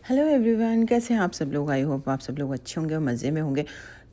Hello everyone, कैसे हैं आप सब लोग। आई होप आप सब लोग अच्छे होंगे और मज़े में होंगे।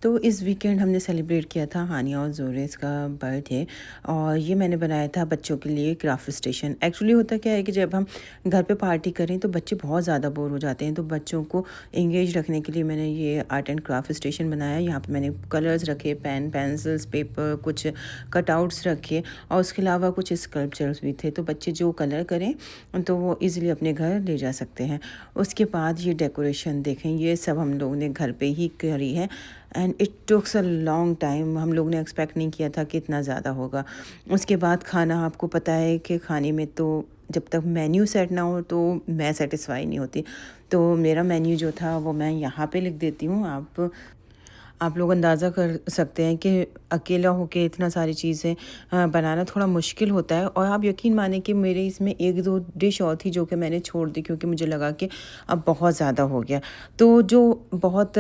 तो इस वीकेंड हमने सेलिब्रेट किया था हानिया और जोरेस का बर्थडे। और ये मैंने बनाया था बच्चों के लिए क्राफ्ट स्टेशन। एक्चुअली होता क्या है कि जब हम घर पे पार्टी करें तो बच्चे बहुत ज़्यादा बोर हो जाते हैं, तो बच्चों को एंगेज रखने के लिए मैंने ये आर्ट एंड क्राफ्ट स्टेशन बनाया। यहाँ पे मैंने कलर्स रखे, पेन, पेंसिल्स, पेपर, कुछ कटआउट्स रखे और उसके अलावा कुछ स्कल्पचर्स भी थे। तो बच्चे जो कलर करें तो वो ईज़िली अपने घर ले जा सकते हैं। उसके बाद ये डेकोरेशन देखें, ये सब हम लोगों ने घर पे ही करी है and it takes a long time. हम लोग ने एक्सपेक्ट नहीं किया था कि इतना ज़्यादा होगा। उसके बाद खाना, आपको पता है कि खाने में तो जब तक मेन्यू सेट ना हो तो मैं सेटिस्फाई नहीं होती। तो मेरा मेन्यू जो था वो मैं यहाँ पे लिख देती हूँ। आप लोग अंदाज़ा कर सकते हैं कि अकेला होके इतना सारी चीज़ें बनाना थोड़ा मुश्किल होता है। और आप यकीन माने कि मेरे इसमें 1-2 डिश और थी जो कि मैंने छोड़ दी, क्योंकि मुझे लगा कि अब बहुत ज़्यादा हो गया। तो जो बहुत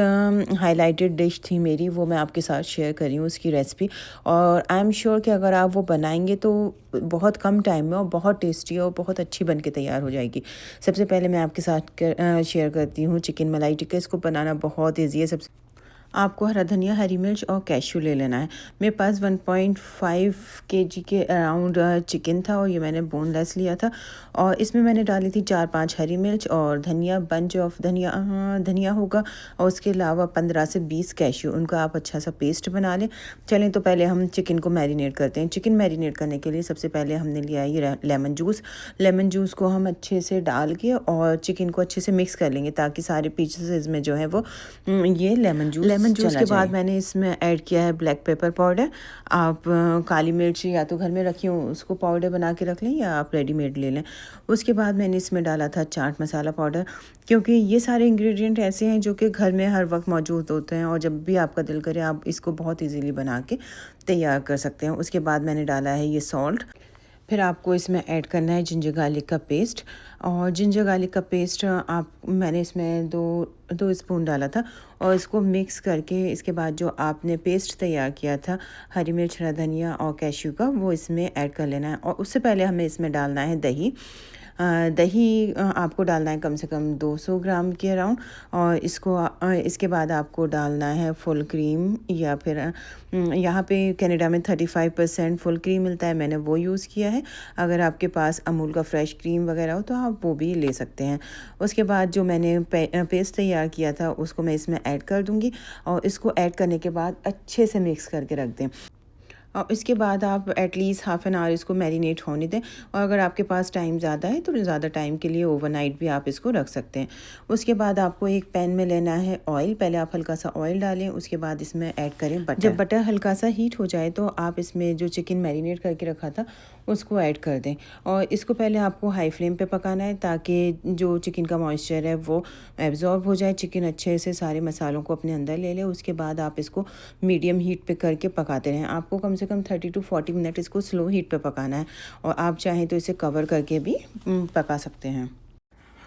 हाइलाइटेड डिश थी मेरी, वो मैं आपके साथ शेयर कर रही हूँ उसकी रेसिपी। और आई एम श्योर कि अगर आप वो बनाएंगे तो बहुत कम टाइम में और बहुत टेस्टी और बहुत अच्छी बन के तैयार हो जाएगी। सबसे पहले मैं आपके साथ शेयर करती हूँ चिकन मलाई टिक्का। इसको बनाना बहुत ईजी है। सबसे आपको हरा धनिया, हरी मिर्च और कैश्यू ले लेना है। मेरे पास 1.5 केजी के अराउंड चिकन था और ये मैंने बोनलेस लिया था। और इसमें मैंने डाली थी 4-5 हरी मिर्च और धनिया, बंच ऑफ धनिया, धनिया होगा। और उसके अलावा 15 से 20 कैश्यू, उनका आप अच्छा सा पेस्ट बना लें। चलें तो पहले हम चिकन को मैरिनेट करते हैं। चिकन मैरिनेट करने के लिए सबसे पहले हमने लिया है ये लेमन जूस। लेमन जूस को हम अच्छे से डाल के और चिकन को अच्छे से मिक्स कर लेंगे ताकि सारे पीसेस में जो है वो ये लेमन जूस के बाद मैंने इसमें ऐड किया है ब्लैक पेपर पाउडर। आप काली मिर्च या तो घर में रखी हो उसको पाउडर बना के रख लें या आप रेडीमेड ले लें। उसके बाद मैंने इसमें डाला था चाट मसाला पाउडर, क्योंकि ये सारे इंग्रेडिएंट ऐसे हैं जो कि घर में हर वक्त मौजूद होते हैं और जब भी आपका दिल करे आप इसको बहुत इजीली बना के तैयार कर सकते हैं। उसके बाद मैंने डाला है ये सॉल्ट। फिर आपको इसमें ऐड करना है जिंजर गार्लिक का पेस्ट। और जिंजर गार्लिक का पेस्ट मैंने इसमें दो स्पून डाला था। और इसको मिक्स करके इसके बाद जो आपने पेस्ट तैयार किया था हरी मिर्च, हरा धनिया और कैश्यू का, वो इसमें ऐड कर लेना है। और उससे पहले हमें इसमें डालना है दही। दही आपको डालना है कम से कम 200 ग्राम के अराउंड। और इसके बाद आपको डालना है फुल क्रीम, या फिर यहाँ पे कनाडा में 35% फुल क्रीम मिलता है, मैंने वो यूज़ किया है। अगर आपके पास अमूल का फ्रेश क्रीम वगैरह हो तो आप वो भी ले सकते हैं। उसके बाद जो मैंने पेस्ट तैयार किया था उसको मैं इसमें ऐड कर दूँगी। और इसको ऐड करने के बाद अच्छे से मिक्स करके रख दें। और इसके बाद आप एटलीस्ट हाफ़ एन आवर इसको मैरिनेट होने दें। और अगर आपके पास टाइम ज़्यादा है तो ज़्यादा टाइम के लिए ओवरनाइट भी आप इसको रख सकते हैं। उसके बाद आपको एक पैन में लेना है ऑयल। पहले आप हल्का सा ऑयल डालें, उसके बाद इसमें ऐड करें बटर। जब बटर हल्का सा हीट हो जाए तो आप इसमें जो चिकन मैरिनेट करके रखा था उसको ऐड कर दें। और इसको पहले आपको हाई फ्लेम पे पकाना है ताकि जो चिकन का मॉइस्चर है वो एब्जॉर्ब हो जाए, चिकन अच्छे से सारे मसालों को अपने अंदर ले ले। उसके बाद आप इसको मीडियम हीट पे करके पकाते रहें। आपको कम से कम 30 to 40 मिनट इसको स्लो हीट पे पकाना है। और आप चाहें तो इसे कवर करके भी पका सकते हैं।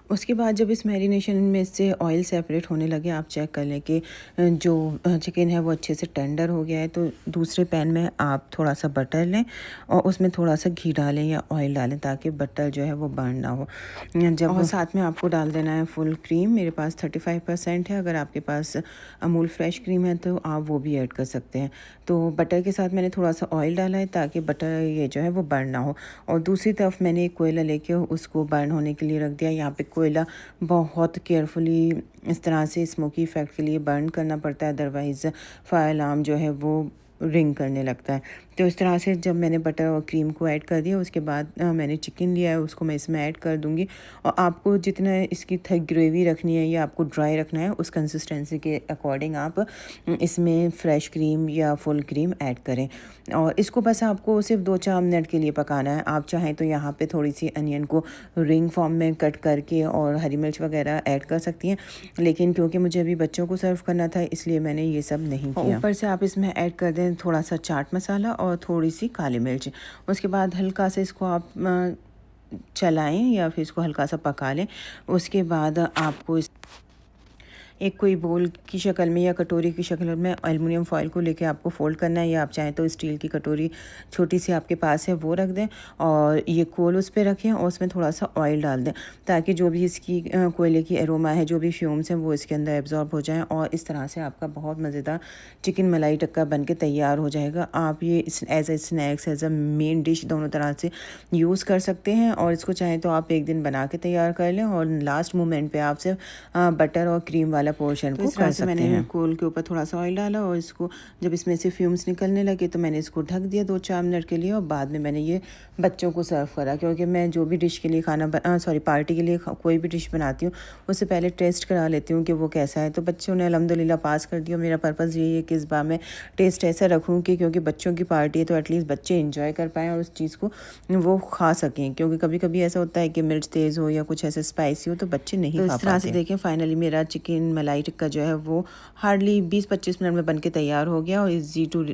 उसके बाद जब इस मैरिनेशन में से ऑयल सेपरेट होने लगे, आप चेक कर लें कि जो चिकन है वो अच्छे से टेंडर हो गया है, तो दूसरे पैन में आप थोड़ा सा बटर लें और उसमें थोड़ा सा घी डालें या ऑयल डालें ताकि बटर जो है वो बर्न ना हो। जब और साथ में आपको डाल देना है फुल क्रीम। मेरे पास 35% है, अगर आपके पास अमूल फ्रेश क्रीम है तो आप वो भी ऐड कर सकते हैं। तो बटर के साथ मैंने थोड़ा सा ऑयल डाला है ताकि बटर ये जो है वो बर्न ना हो। और दूसरी तरफ मैंने एक कोयला लेके उसको बर्न होने के लिए रख दिया। यहाँ पे कोयला बहुत केयरफुली इस तरह से स्मोकी इफ़ेक्ट के लिए बर्न करना पड़ता है, अदरवाइज़ फायर अलार्म जो है वो रिंग करने लगता है। तो इस तरह से जब मैंने बटर और क्रीम को ऐड कर दिया उसके बाद मैंने चिकन लिया है उसको मैं इसमें ऐड कर दूंगी। और आपको जितना इसकी थिक ग्रेवी रखनी है या आपको ड्राई रखना है उस कंसिस्टेंसी के अकॉर्डिंग आप इसमें फ्रेश क्रीम या फुल क्रीम ऐड करें। और इसको बस आपको सिर्फ 2-4 मिनट के लिए पकाना है। आप चाहें तो यहाँ पे थोड़ी सी अनियन को रिंग फॉर्म में कट करके और हरी मिर्च वगैरह ऐड कर सकती हैं, लेकिन क्योंकि मुझे अभी बच्चों को सर्व करना था इसलिए मैंने ये सब नहीं किया। ऊपर से आप इसमें ऐड कर दें थोड़ा सा चाट मसाला और थोड़ी सी काली मिर्च। उसके बाद हल्का से इसको आप चलाएं या फिर इसको हल्का सा पका लें। उसके बाद आपको एक कोई बोल की शक्ल में या कटोरी की शक्ल में एलुमिनियम फॉइल को लेके आपको फ़ोल्ड करना है, या आप चाहें तो स्टील की कटोरी छोटी सी आपके पास है वो रख दें और ये कोल उस पे रखें और उसमें थोड़ा सा ऑयल डाल दें, ताकि जो भी इसकी कोयले की एरोमा है, जो भी फ्यूम्स हैं वो इसके अंदर एब्जॉर्ब हो जाएँ और इस तरह से आपका बहुत मज़ेदार चिकन मलाई टिक्का बन के तैयार हो जाएगा। आप ये as a snacks, as a main dish दोनों तरह से यूज़ कर सकते हैं और इसको चाहें तो आप एक दिन बना के तैयार कर लें और लास्ट मोमेंट पे आप सिर्फ बटर और क्रीम वाला पोर्शन को कर सकते हैं। कोल के ऊपर थोड़ा सा ऑयल डाला और इसको जब इसमें से फ्यूम्स निकलने लगे तो मैंने इसको ढक दिया 2-4 मिनट के लिए और बाद में मैंने ये बच्चों को सर्व करा, क्योंकि मैं जो भी डिश के लिए पार्टी के लिए कोई भी डिश बनाती हूँ उससे पहले टेस्ट करा लेती हूँ कि वो कैसा है। तो बच्चों ने अल्हम्दुलिल्लाह पास कर दिया। मेरा पर्पज़ यही है कि इस बार मैं टेस्ट ऐसा रखूँ कि क्योंकि बच्चों की पार्टी है तो एटलीस्ट बच्चे इंजॉय कर पाएँ और उस चीज़ को वो खा सकें, क्योंकि कभी कभी ऐसा होता है कि मिर्च तेज़ हो या कुछ ऐसे स्पाइसी हो तो बच्चे नहीं खा पाते। इस तरह से देखें फाइनली मेरा चिकन मलाई टिक्का जो है वो हार्डली 20-25 मिनट में बन के तैयार हो गया और ईजी टू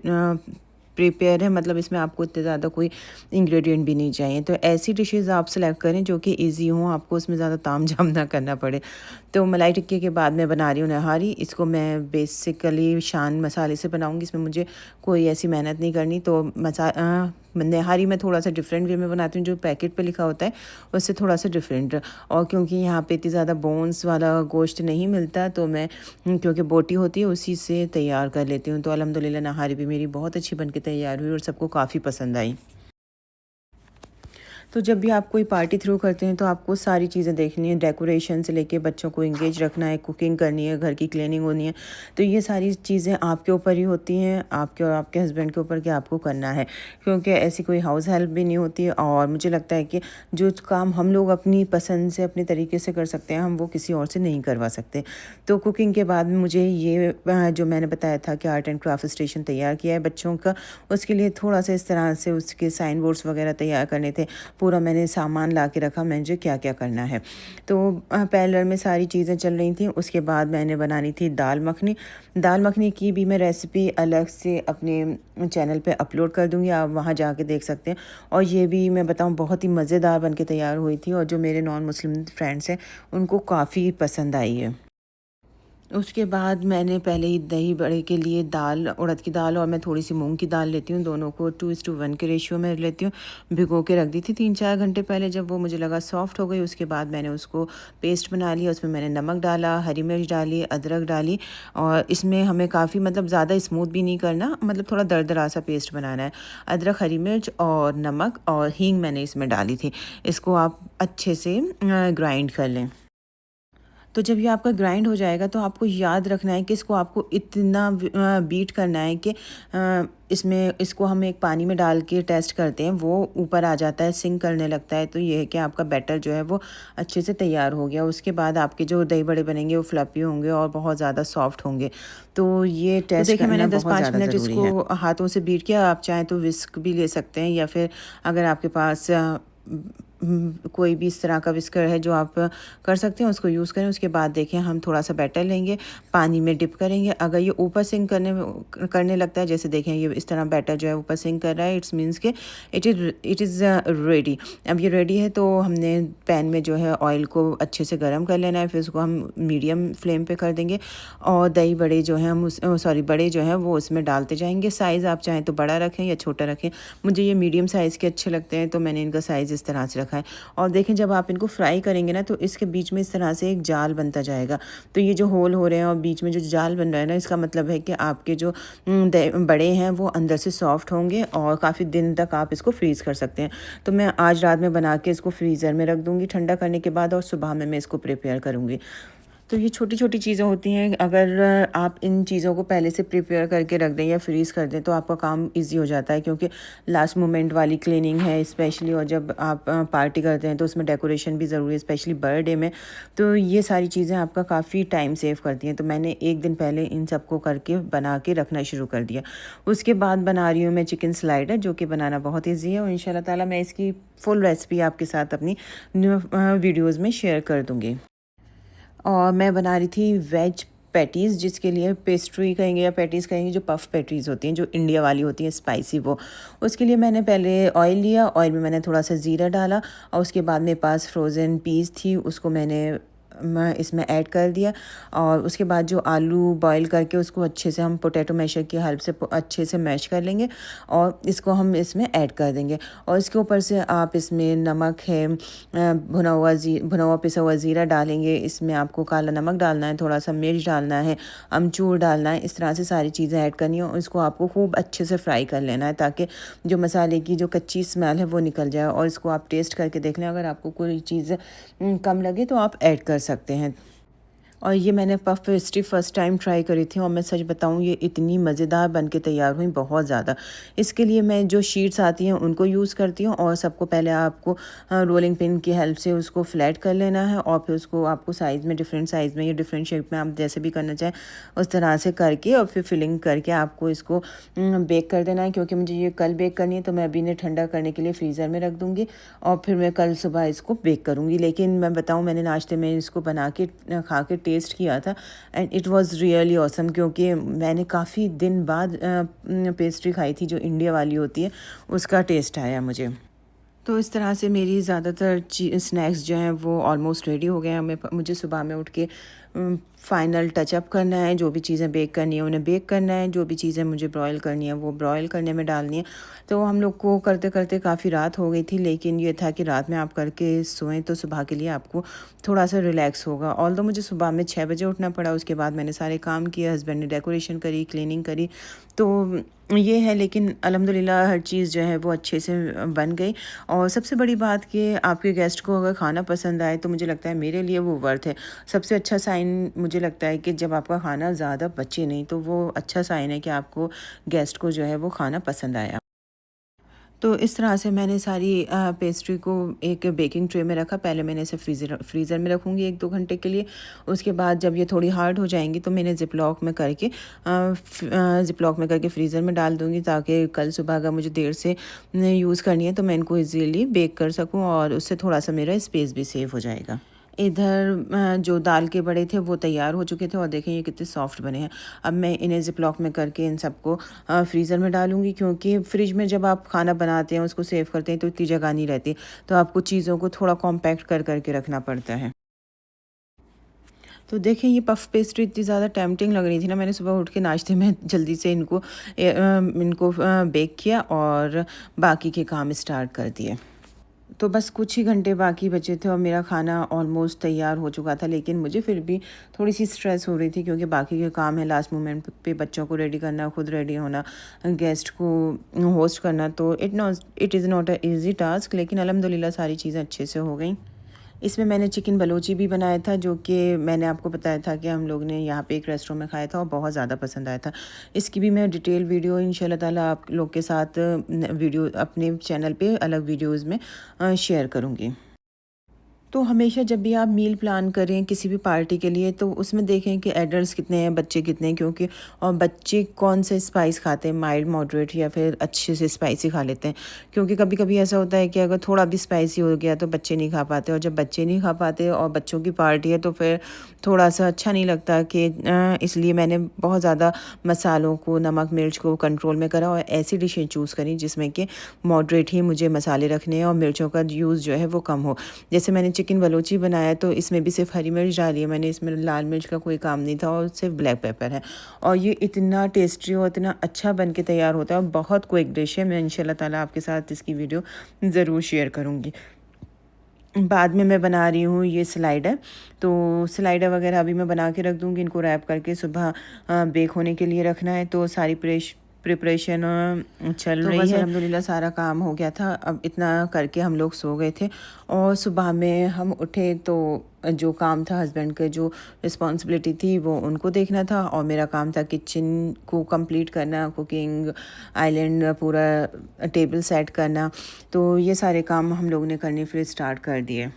प्रिपेयर है, मतलब इसमें आपको इतने ज़्यादा कोई इंग्रेडिएंट भी नहीं चाहिए। तो ऐसी डिशेस आप सेलेक्ट करें जो कि इजी हों, आपको उसमें ज़्यादा ताम झाम ना करना पड़े। तो मलाई टिक्के के बाद मैं बना रही हूँ नहारी। इसको मैं बेसिकली शान मसाले से बनाऊँगी, इसमें मुझे कोई ऐसी मेहनत नहीं करनी। तो नहारी मैं थोड़ा सा डिफरेंट वे में बनाती हूँ, जो पैकेट पे लिखा होता है उससे थोड़ा सा डिफरेंट। और क्योंकि यहाँ पे इतनी ज़्यादा बोन्स वाला गोश्त नहीं मिलता तो मैं क्योंकि बोटी होती है उसी से तैयार कर लेती हूँ। तो अल्हम्दुलिल्लाह नहारी भी मेरी बहुत अच्छी बन के तैयार हुई और सबको काफ़ी पसंद आई। तो जब भी आप कोई पार्टी थ्रो करते हैं तो आपको सारी चीज़ें देखनी है, डेकोरेशन से लेके बच्चों को इंगेज रखना है, कुकिंग करनी है, घर की क्लीनिंग होनी है। तो ये सारी चीज़ें आपके ऊपर ही होती हैं, आपके और आपके हस्बैंड के ऊपर कि आपको करना है, क्योंकि ऐसी कोई हाउस हेल्प भी नहीं होती। और मुझे लगता है कि जो काम हम लोग अपनी पसंद से अपने तरीके से कर सकते हैं हम वो किसी और से नहीं करवा सकते। तो कुकिंग के बाद मुझे ये जो मैंने बताया था कि आर्ट एंड क्राफ्ट स्टेशन तैयार किया है बच्चों का, उसके लिए थोड़ा सा इस तरह से उसके साइन बोर्ड्स वगैरह तैयार करने थे। पूरा मैंने सामान ला के रखा मुझे क्या क्या करना है। तो पैरेलल में सारी चीज़ें चल रही थी। उसके बाद मैंने बनानी थी दाल मखनी। दाल मखनी की भी मैं रेसिपी अलग से अपने चैनल पे अपलोड कर दूंगी, आप वहाँ जाके देख सकते हैं। और ये भी मैं बताऊँ बहुत ही मज़ेदार बन के तैयार हुई थी और जो मेरे नॉन मुस्लिम फ्रेंड्स हैं उनको काफ़ी पसंद आई है। उसके बाद मैंने पहले ही दही बड़े के लिए दाल, उड़द की दाल और मैं थोड़ी सी मूंग की दाल लेती हूँ, दोनों को 2:1 के रेशियो में लेती हूँ। भिगो के रख दी थी 3-4 घंटे पहले। जब वो मुझे लगा सॉफ्ट हो गई उसके बाद मैंने उसको पेस्ट बना लिया। उसमें मैंने नमक डाला, हरी मिर्च डाली, अदरक डाली और इसमें हमें काफ़ी मतलब ज़्यादा स्मूथ भी नहीं करना, मतलब थोड़ा दरदरा सा पेस्ट बनाना है। अदरक, हरी मिर्च और नमक और हींग मैंने इसमें डाली थी। इसको आप अच्छे से ग्राइंड कर लें। तो जब ये आपका ग्राइंड हो जाएगा तो आपको याद रखना है कि इसको आपको इतना बीट करना है कि इसमें इसको हम एक पानी में डाल के टेस्ट करते हैं, वो ऊपर आ जाता है, सिंक करने लगता है। तो ये है कि आपका बैटर जो है वो अच्छे से तैयार हो गया। उसके बाद आपके जो दही बड़े बनेंगे वो फ्लफी होंगे और बहुत ज़्यादा सॉफ्ट होंगे। तो ये टेस्ट देखिए मैंने 10-5 मिनट इसको हाथों से बीट किया। आप चाहें तो विस्क भी ले सकते हैं या फिर अगर आपके पास कोई भी इस तरह का विस्कर है जो आप कर सकते हैं उसको यूज़ करें। उसके बाद देखें हम थोड़ा सा बैटर लेंगे, पानी में डिप करेंगे। अगर ये ऊपर सिंक करने लगता है, जैसे देखें ये इस तरह बैटर जो है ऊपर सिंक कर रहा है, इट्स मीन्स के इट इज़ रेडी। अब ये रेडी है तो हमने पैन में जो है ऑयल को अच्छे से गर्म कर लेना है, फिर उसको हम मीडियम फ्लेम पे कर देंगे और दही बड़े जो हैं हम बड़े जो हैं वो उसमें डालते जाएंगे। साइज़ आप चाहें तो बड़ा रखें या छोटा रखें, मुझे ये मीडियम साइज़ के अच्छे लगते हैं तो मैंने इनका साइज़ इस तरह से रखा है। और देखें जब आप इनको फ्राई करेंगे ना तो इसके बीच में इस तरह से एक जाल बनता जाएगा। तो ये जो होल हो रहे हैं और बीच में जो जाल बन रहा है ना, इसका मतलब है कि आपके जो बड़े हैं वो अंदर से सॉफ्ट होंगे और काफ़ी दिन तक आप इसको फ्रीज़ कर सकते हैं। तो मैं आज रात में बना के इसको फ्रीज़र में रख दूँगी ठंडा करने के बाद और सुबह में मैं इसको प्रिपेयर करूँगी। तो ये छोटी छोटी चीज़ें होती हैं, अगर आप इन चीज़ों को पहले से प्रिपेयर करके रख दें या फ्रीज़ कर दें तो आपका काम इजी हो जाता है, क्योंकि लास्ट मोमेंट वाली क्लीनिंग है स्पेशली, और जब आप पार्टी करते हैं तो उसमें डेकोरेशन भी ज़रूरी है स्पेशली बर्थडे में। तो ये सारी चीज़ें आपका काफ़ी टाइम सेव करती हैं। तो मैंने एक दिन पहले इन सबको करके बना के रखना शुरू कर दिया। उसके बाद बना रही हूँ मैं चिकन स्लाइडर, जो कि बनाना बहुत ईजी है और इंशाल्लाह ताला मैं इसकी फुल रेसिपी आपके साथ अपनी वीडियोज़ में शेयर कर दूँगी। और मैं बना रही थी वेज पैटीज़, जिसके लिए पेस्ट्री कहेंगे या पैटीज़ कहेंगे, जो पफ पैटीज़ होती हैं जो इंडिया वाली होती हैं स्पाइसी, वो उसके लिए मैंने पहले ऑयल लिया। ऑयल में मैंने थोड़ा सा ज़ीरा डाला और उसके बाद मेरे पास फ्रोज़न पीस थी, उसको मैंने मैं इसमें ऐड कर दिया। और उसके बाद जो आलू बॉईल करके उसको अच्छे से हम पोटैटो मैशर की हेल्प से अच्छे से मैश कर लेंगे और इसको हम इसमें ऐड कर देंगे। और इसके ऊपर से आप इसमें नमक है, भुना हुआ पिसा हुआ ज़ीरा डालेंगे। इसमें आपको काला नमक डालना है, थोड़ा सा मिर्च डालना है, अमचूर डालना है। इस तरह से सारी चीज़ें ऐड करनी है और इसको आपको खूब अच्छे से फ्राई कर लेना है ताकि जो मसाले की जो कच्ची स्मेल है वो निकल जाए। और इसको आप टेस्ट करके देख लें, अगर आपको कोई चीज़ कम लगे तो आप ऐड कर सकते हैं। और ये मैंने puff pastry first time try करी थी और मैं सच बताऊँ ये इतनी मज़ेदार बन के तैयार हुई, बहुत ज़्यादा। इसके लिए मैं जो शीट्स आती हैं उनको यूज़ करती हूँ और सबको पहले आपको रोलिंग पिन की हेल्प से उसको फ्लैट कर लेना है और फिर उसको आपको साइज़ में, डिफरेंट साइज़ में या डिफरेंट शेप में आप जैसे भी करना चाहें उस तरह से करके और फिर फिलिंग करके आपको इसको बेक कर देना है। क्योंकि मुझे ये कल बेक करनी है तो मैं अभी इन्हें ठंडा करने के लिए फ्रीज़र में रख दूँगी और फिर मैं कल सुबह इसको बेक करूँगी। लेकिन मैं बताऊँ, मैंने नाश्ते में इसको बना के खा के टेस्ट किया था and it was really awesome. क्योंकि मैंने काफ़ी दिन बाद पेस्ट्री खाई थी जो इंडिया वाली होती है, उसका टेस्ट आया मुझे। तो इस तरह से मेरी ज़्यादातर स्नैक्स जो हैं वो ऑलमोस्ट रेडी हो गए हैं। मुझे सुबह में उठ के फ़ाइनल टचअप करना है, जो भी चीज़ें बेक करनी है उन्हें बेक करना है, जो भी चीज़ें मुझे ब्रॉयल करनी है वो ब्रॉयल करने में डालनी है। तो हम लोग को करते करते काफ़ी रात हो गई थी, लेकिन ये था कि रात में आप करके सोएं तो सुबह के लिए आपको थोड़ा सा रिलैक्स होगा। ऑल्दो मुझे सुबह में 6 बजे उठना पड़ा, उसके बाद मैंने सारे काम किए, हस्बैंड ने डेकोरेशन करी, क्लीनिंग करी, तो ये है। लेकिन अल्हम्दुलिल्लाह हर चीज़ जो है वो अच्छे से बन गई। और सबसे बड़ी बात कि आपके गेस्ट को अगर खाना पसंद आए तो मुझे लगता है मेरे लिए वो वर्थ है। सबसे अच्छा साइन मुझे लगता है कि जब आपका खाना ज़्यादा बचे नहीं तो वो अच्छा साइन है कि आपको गेस्ट को जो है वो खाना पसंद आया। तो इस तरह से मैंने सारी पेस्ट्री को एक बेकिंग ट्रे में रखा। पहले मैंने इसे फ्रीज़र में रखूँगी 1-2 घंटे के लिए। उसके बाद जब ये थोड़ी हार्ड हो जाएंगी तो मैंने ज़िप लॉक में करके फ्रीज़र में डाल दूँगी ताकि कल सुबह अगर मुझे देर से यूज़ करनी है तो मैं इनको ईज़िली बेक कर सकूँ और उससे थोड़ा सा मेरा स्पेस भी सेव हो जाएगा। इधर जो दाल के बड़े थे वो तैयार हो चुके थे और देखें ये कितने सॉफ्ट बने हैं। अब मैं इन्हें ज़िप-लॉक में करके इन सबको फ्रीज़र में डालूँगी। क्योंकि फ्रिज में जब आप खाना बनाते हैं, उसको सेव करते हैं तो इतनी जगह नहीं रहती, तो आपको चीज़ों को थोड़ा कॉम्पैक्ट कर कर के रखना पड़ता है। तो देखें ये पफ़ पेस्ट्री इतनी ज़्यादा टेम्प्टिंग लग रही थी ना, मैंने सुबह उठ के नाश्ते में जल्दी से इनको बेक किया और बाकी के काम स्टार्ट कर दिए। तो बस कुछ ही घंटे बाकी बचे थे और मेरा खाना ऑलमोस्ट तैयार हो चुका था। लेकिन मुझे फिर भी थोड़ी-सी स्ट्रेस हो रही थी क्योंकि बाकी के काम है, लास्ट मोमेंट पे बच्चों को रेडी करना, खुद रेडी होना, गेस्ट को होस्ट करना। तो it is not a easy task, लेकिन अल्हम्दुलिल्लाह सारी चीज़ें अच्छे से हो गई। इसमें मैंने चिकन बलोची भी बनाया था, जो कि मैंने आपको बताया था कि हम लोग ने यहाँ पे एक रेस्टोरेंट में खाया था और बहुत ज़्यादा पसंद आया था। इसकी भी मैं डिटेल वीडियो इंशाल्लाह ताला आप लोग के साथ वीडियो अपने चैनल पे अलग वीडियोज़ में शेयर करूँगी। तो हमेशा जब भी आप मील प्लान करें किसी भी पार्टी के लिए तो उसमें देखें कि एडल्ट्स कितने हैं, बच्चे कितने हैं। क्योंकि और बच्चे कौन से स्पाइस खाते हैं, माइल्ड, मॉडरेट या फिर अच्छे से स्पाइसी खा लेते हैं। क्योंकि कभी कभी ऐसा होता है कि अगर थोड़ा भी स्पाइसी हो गया तो बच्चे नहीं खा पाते, और जब बच्चे नहीं खा पाते और बच्चों की पार्टी है तो फिर थोड़ा सा अच्छा नहीं लगता कि इसलिए मैंने बहुत ज़्यादा मसालों को, नमक मिर्च को कंट्रोल में करा और ऐसी डिशें चूज़ करी जिसमें कि मॉडरेट ही मुझे मसाले रखने हैं और मिर्चों का यूज़ जो है वो कम हो। जैसे मैंने चिकन बलोची बनाया तो इसमें भी सिर्फ हरी मिर्च डाली है मैंने, इसमें लाल मिर्च का कोई काम नहीं था और सिर्फ ब्लैक पेपर है। और ये इतना टेस्टी और इतना अच्छा बन के तैयार होता है और बहुत क्विक डिश है। मैं इंशाल्लाह ताला आपके साथ इसकी वीडियो ज़रूर शेयर करूँगी। बाद में मैं बना रही हूँ ये स्लाइडर। तो स्लाइडर वगैरह अभी मैं बना के रख दूँगी, इनको रैप करके सुबह बेक होने के लिए रखना है। तो सारी प्रिपरेशन चल तो रही बस है। अल्हम्दुलिल्लाह सारा काम हो गया था। अब इतना करके हम लोग सो गए थे और सुबह में हम उठे तो जो काम था, हस्बैंड के जो रिस्पॉन्सिबिलिटी थी वो उनको देखना था और मेरा काम था किचन को कंप्लीट करना, कुकिंग आइलैंड पूरा टेबल सेट करना। तो ये सारे काम हम लोग ने करने फिर स्टार्ट कर दिए।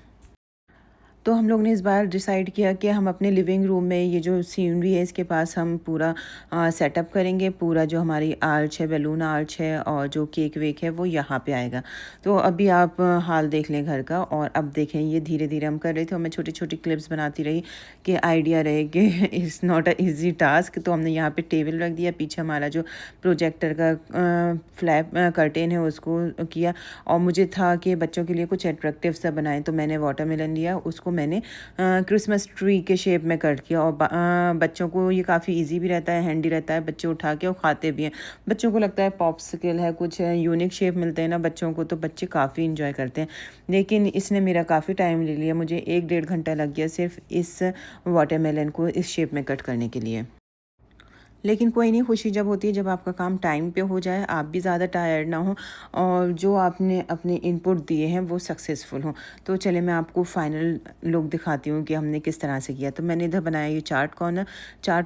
तो हम लोग ने इस बार डिसाइड किया कि हम अपने लिविंग रूम में ये जो सीनरी है इसके पास हम पूरा सेटअप करेंगे। पूरा जो हमारी आर्च है, बैलून आर्च है और जो केक वेक है वो यहाँ पे आएगा। तो अभी आप हाल देख लें घर का। और अब देखें ये धीरे धीरे हम कर रहे थे और मैं छोटी छोटी क्लिप्स बनाती रही कि आइडिया रहे कि it's not a easy task. तो हमने यहाँ पे टेबल रख दिया, पीछे हमारा जो प्रोजेक्टर का फ्लैप कर्टेन है उसको किया। और मुझे था कि बच्चों के लिए कुछ अट्रैक्टिव सा बनाएं, तो मैंने वाटरमेलन लिया, उसको मैंने क्रिसमस ट्री के शेप में कट किया। और बच्चों को ये काफ़ी इजी भी रहता है, हैंडी रहता है, बच्चे उठा के और खाते भी हैं। बच्चों को लगता है पॉप्सिकल है, कुछ यूनिक शेप मिलते हैं ना बच्चों को, तो बच्चे काफ़ी इंजॉय करते हैं। लेकिन इसने मेरा काफ़ी टाइम ले लिया, मुझे 1-1.5 घंटा लग गया सिर्फ इस वाटरमेलन को इस शेप में कट करने के लिए। लेकिन कोई नहीं, खुशी जब होती है जब आपका काम टाइम पे हो जाए, आप भी ज़्यादा टायर्ड ना हो और जो आपने अपने इनपुट दिए हैं वो सक्सेसफुल हों। तो चलिए मैं आपको फाइनल लुक दिखाती हूँ कि हमने किस तरह से किया। तो मैंने इधर बनाया ये चाट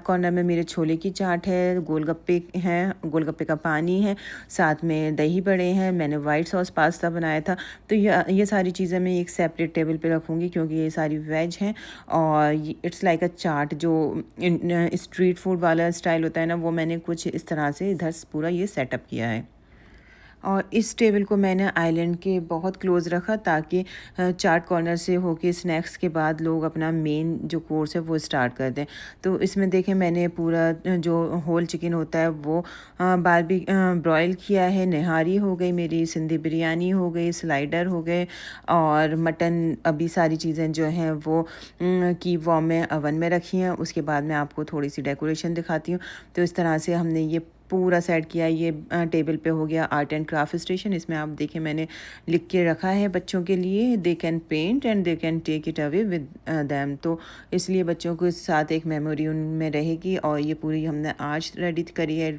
कॉर्नर में मेरे छोले की चाट है, गोलगप्पे हैं, गोलगप्पे का पानी है, साथ में दही बड़े हैं, मैंने वाइट सॉस पास्ता बनाया था। तो ये सारी चीज़ें मैं एक सेपरेट टेबल पे रखूँगी क्योंकि ये सारी वेज हैं और इट्स लाइक अ चाट जो स्ट्रीट फूड वाला स्टाइल होता है ना, वो मैंने कुछ इस तरह से इधर पूरा ये सेटअप किया है। और इस टेबल को मैंने आइलैंड के बहुत क्लोज़ रखा ताकि चाट कॉर्नर से होके स्नैक्स के बाद लोग अपना मेन जो कोर्स है वो स्टार्ट कर दें। तो इसमें देखें मैंने पूरा जो होल चिकन होता है वो बारबी ब्रॉयल किया है, निहारी हो गई मेरी, सिंधी बिरयानी हो गई, स्लाइडर हो गए और मटन, अभी सारी चीज़ें जो हैं वो की वॉर्म में अवन में रखी हैं। उसके बाद मैं आपको थोड़ी सी डेकोरेशन दिखाती हूँ। तो इस तरह से हमने ये पूरा सेट किया। ये टेबल पे हो गया आर्ट एंड क्राफ्ट स्टेशन। इसमें आप देखें मैंने लिख के रखा है बच्चों के लिए, they can paint and they can take it away with them. तो इसलिए बच्चों के साथ एक मेमोरी उनमें रहेगी। और ये पूरी हमने आज रेडी करी है।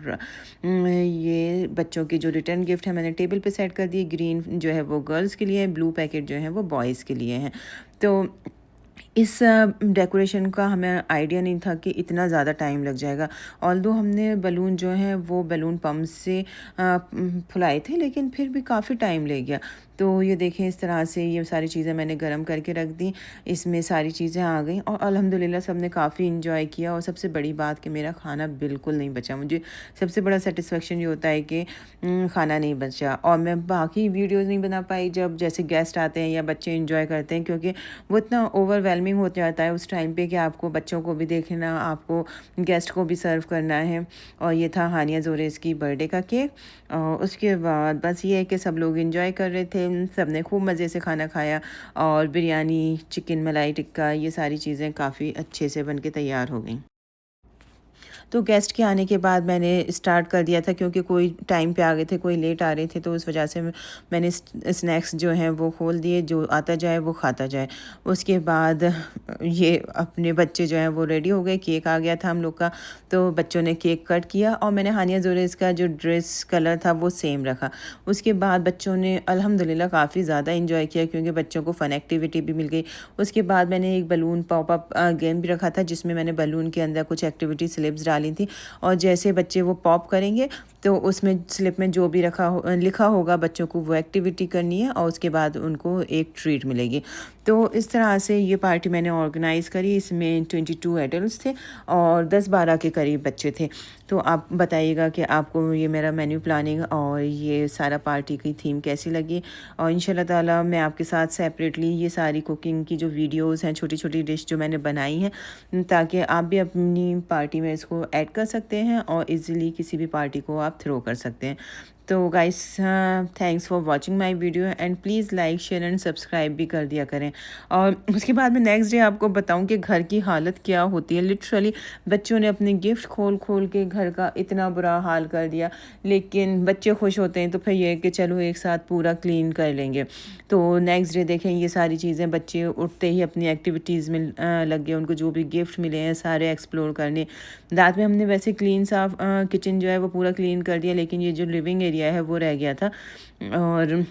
ये बच्चों की जो रिटर्न गिफ्ट है मैंने टेबल पे सेट कर दी। ग्रीन जो है वो गर्ल्स के लिए है, ब्लू पैकेट जो है वो बॉयज़ के लिए हैं। तो इस डेकोरेशन का हमें आइडिया नहीं था कि इतना ज़्यादा टाइम लग जाएगा। ऑल्दो हमने बलून जो हैं वो बलून पम्प से फुलाए थे, लेकिन फिर भी काफ़ी टाइम ले गया। तो ये देखें इस तरह से ये सारी चीज़ें मैंने गरम करके रख दी, इसमें सारी चीज़ें आ गई और अल्हम्दुलिल्लाह सब ने काफ़ी इंजॉय किया। और सबसे बड़ी बात कि मेरा खाना बिल्कुल नहीं बचा। मुझे सबसे बड़ा सेटिस्फेक्शन ये होता है कि खाना नहीं बचा। और मैं बाकी वीडियोज़ नहीं बना पाई जब जैसे गेस्ट आते हैं या बच्चे इंजॉय करते हैं, क्योंकि वो इतना ओवरवेलमिंग हो जाता है उस टाइम पे कि आपको बच्चों को भी देखना, आपको गेस्ट को भी सर्व करना है। और ये था हानिया ज़ोरेस की बर्थडे का केक। और उसके बाद बस ये है कि सब लोग इंजॉय कर रहे थे, सब ने खूब मज़े से खाना खाया और बिरयानी, चिकन मलाई टिक्का, ये सारी चीज़ें काफ़ी अच्छे से बन के तैयार हो गई। तो गेस्ट के आने के बाद मैंने स्टार्ट कर दिया था, क्योंकि कोई टाइम पे आ गए थे, कोई लेट आ रहे थे, तो उस वजह से मैंने स्नैक्स जो हैं वो खोल दिए, जो आता जाए वो खाता जाए। उसके बाद ये अपने बच्चे जो हैं वो रेडी हो गए, केक आ गया था हम लोग का, तो बच्चों ने केक कट किया और मैंने हानिया ज़ोरेस का जो ड्रेस कलर था वो सेम रखा। उसके बाद बच्चों ने अल्हम्दुलिल्लाह काफ़ी ज़्यादा इंजॉय किया क्योंकि बच्चों को फ़न एक्टिविटी भी मिल गई। उसके बाद मैंने एक बलून पॉप अप गेम भी रखा था, जिसमें मैंने बलून के अंदर कुछ एक्टिविटी स्लिप्स डाली थी और जैसे बच्चे वो पॉप करेंगे तो उसमें स्लिप में जो भी लिखा होगा बच्चों को वो एक्टिविटी करनी है और उसके बाद उनको एक ट्रीट मिलेगी। तो इस तरह से ये पार्टी मैंने ऑर्गेनाइज़ करी। इसमें 22 एडल्ट्स थे और 10-12 के करीब बच्चे थे। तो आप बताइएगा कि आपको ये मेरा मेन्यू प्लानिंग और ये सारा पार्टी की थीम कैसी लगी। और इंशाल्लाह ताला मैं आपके साथ सेपरेटली ये सारी कुकिंग की जो वीडियोस हैं, छोटी छोटी डिश जो मैंने बनाई हैं, ताकि आप भी अपनी पार्टी में इसको ऐड कर सकते हैं और इजीली किसी भी पार्टी को आप थ्रो कर सकते हैं। तो guys thanks for watching my video and please like share and subscribe भी कर दिया करें। और उसके बाद मैं नेक्स्ट डे आपको बताऊं कि घर की हालत क्या होती है। लिटरली बच्चों ने अपने गिफ्ट खोल खोल के घर का इतना बुरा हाल कर दिया, लेकिन बच्चे खुश होते हैं तो फिर ये है कि चलो एक साथ पूरा क्लीन कर लेंगे। तो नेक्स्ट डे देखें ये सारी चीज़ें बच्चे उठते ही अपनी एक्टिविटीज़ में लग गए, उनको जो भी गिफ्ट मिले हैं सारे एक्सप्लोर करने। रात में हमने वैसे क्लीन साफ किचन जो है वो पूरा क्लीन कर दिया, लेकिन ये जो लिविंग एरिया है वो रह गया था। और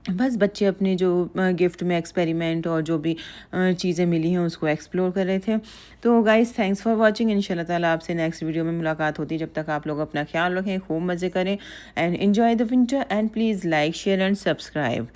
बस बच्चे अपने जो गिफ्ट में एक्सपेरिमेंट और जो भी चीज़ें मिली हैं उसको एक्सप्लोर कर रहे थे। तो गाइस थैंक्स फॉर वाचिंग। इंशाल्लाह ताला आपसे नेक्स्ट वीडियो में मुलाकात होती है। जब तक आप लोग अपना ख्याल रखें, खूब मज़े करें and enjoy the winter and please like share and subscribe.